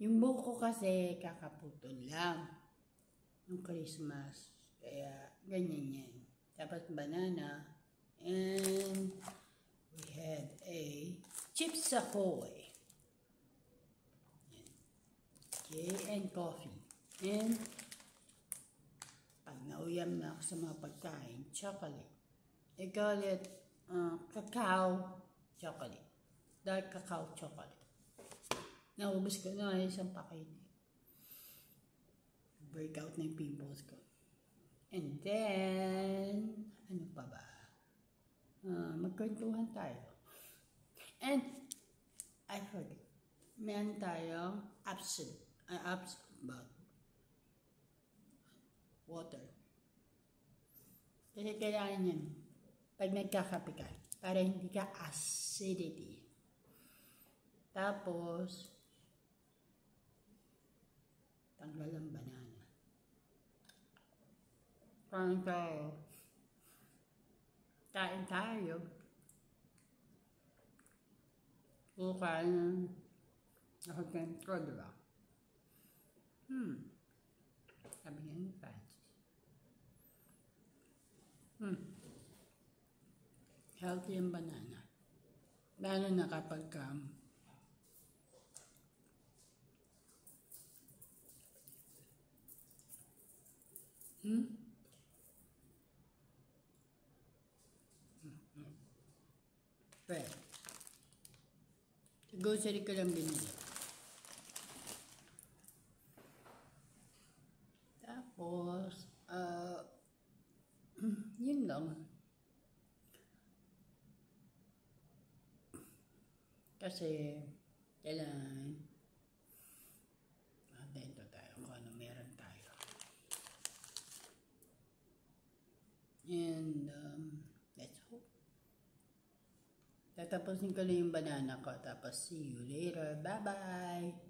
Yung buko kasi kakaputol lang yung Christmas. Kaya ganyan yan. Tapos banana. And we had a Chips Ahoy. Okay, and coffee. And pag nauyam na ako sa mga pagkain, chocolate. I call it cacao chocolate. Dark cacao chocolate. Naubos ko na isang pakete. Breakout na yung pimples ko. And then, ano pa ba? Magkwentuhan tayo. And, I forget. Meron tayong absent about water. Kasi kailangan yan pag nagkakape ka para hindi ka acidity. Tapos, tanggal ang banana. Kain tayo. Kain ako dentro, diba? Sabi nga ni Francis. Healthy ang banana. Lalo na kapag Well, grocery ko lang binili. Tapos, yun lang. Kasi, kailangan atento tayo kung ano meron tayo. And, let's hope. Tatapusin ko lang yung banana ko. Tapos, see you later. Bye-bye!